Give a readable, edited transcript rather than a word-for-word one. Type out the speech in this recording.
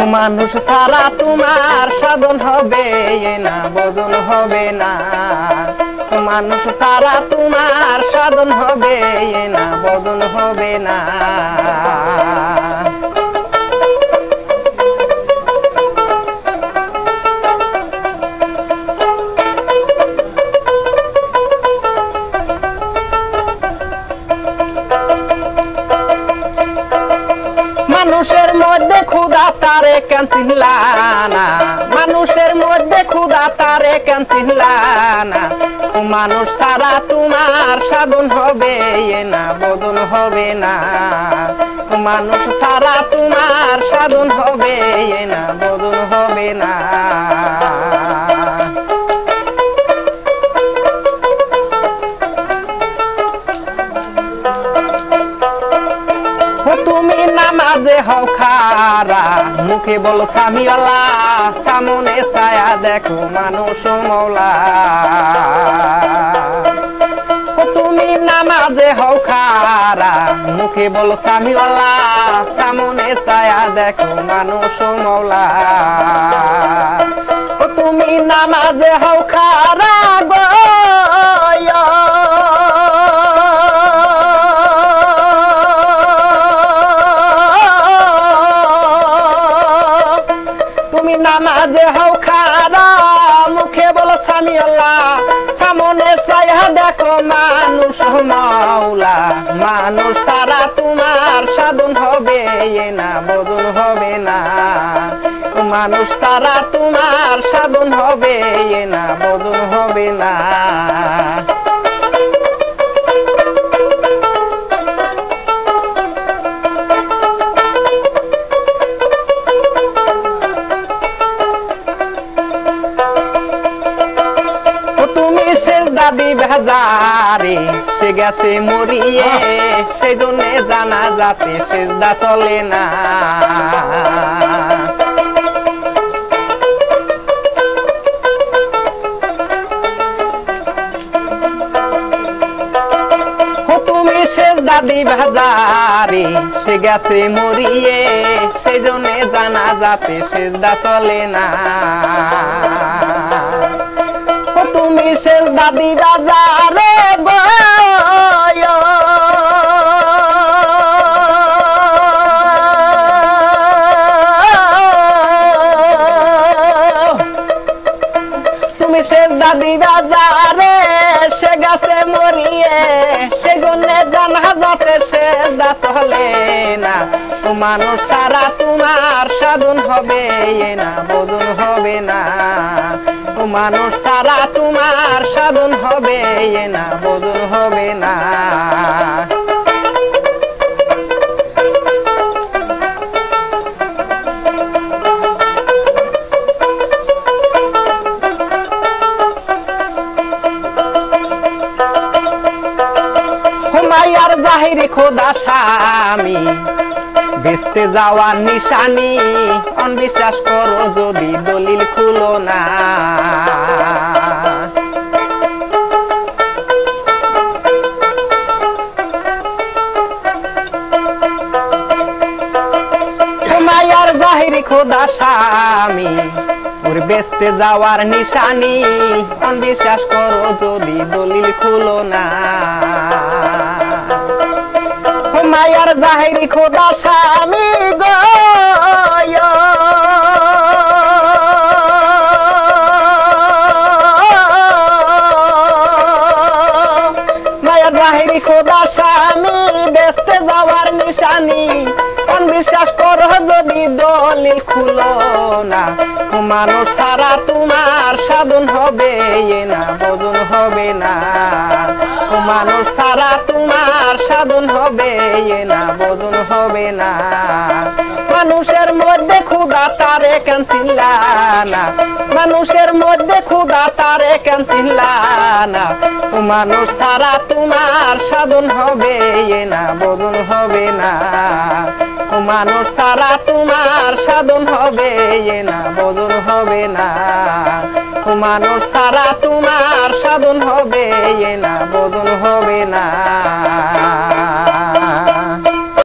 মানুষ ছাড়া তোমার সাধন হবে না, বোধন হবে না। মানুষ ছাড়া তোমার সাধন হবে না, বোধন হবে না। মানুষের মধ্যে ক্ষুধা তারে কেন চিনলা না, মানুষের মধ্যে ক্ষুধা তারে কেন চিনলা না। মানুষ ছাড়া তোমার সাধন হবে না, বোধন হবে না। মানুষ ছাড়া তোমার সাধন হবে না, বোধন হবে না। তুমি নামাজে হও খারা, মুখে বলো সামিওয়ালা, সামনে ছায়া দেখো মানুষ মৌলা। তুমি নামাজে হও খারা, মুখে বলো সামিওয়ালা, সামনে ছায়া দেখো মানুষ মৌলা। তুমি নামাজে হও খারা গো, নামাজে হও খারা, মুখে বলো সামিওয়াল্লাহ, সামনে ছায়া দেখো মানুষ মাওলা। মানুষ ছাড়া তোমার সাধন হবে না, বোধন হবে না। মানুষ ছাড়া তোমার সাধন হবে না, বোধন হবে না। দাদি বেজারে সে গেছে মরিয়ে, সেই জন্য জানা যাতে সেজদা চলে না। তুমি সেজদা দিবা যারে সে গেছে মরিয়ে, সেই জন্য জানা যাতে সেজদা চলে না। তুমি সেজদা দিবা যারে গো, তুমি সেজদা দিবা যারে সে গেছে মরিয়ে, সেজন্যে জানা যাতে সেজদা চলে না। মানুষ ছাড়া তোমার সাধন হবে না, বোধন হবে না। মানুষ ছাড়া তোমার সাধন হবে না, বোধন হবে না। হুমায়ার জাহিরি খোদা স্বামী, বেচতে যাওয়ার নিশানি, অনবিশ্বাস করো যদি দলিল খুলো না। হুমায়ার জাহিরি খোদা স্বামী, ওর বেচতে যাওয়ার নিশানি, অনবিশ্বাস করো যদি দলিল খুলো না। হুমায়ার জাহিরি খোদা স্বামী গো, মায়ার জাহিরি খোদা স্বামী, বেচতে যাওয়ার নিশানি, অনবিশ্বাস করো যদি দলিল খুলো না। মানুষ ছাড়া তোমার সাধন হবে না, বোধন হবে না। মানুষ ছাড়া তোমার সাধন হবে না, বোধন হবে না। মানুষের মধ্যে ক্ষুধা তারে কেন চিনলা না, মানুষের মধ্যে ক্ষুধা তারে কেন চিনলা না। মানুষ ছাড়া তোমার সাধন হবে না, বোধন হবে না। মানুষ ছাড়া তোমার সাধন হবে না, বোধন হবে না। মানুষ ছাড়া তোমার সাধন হবে না, বোধন হবে না।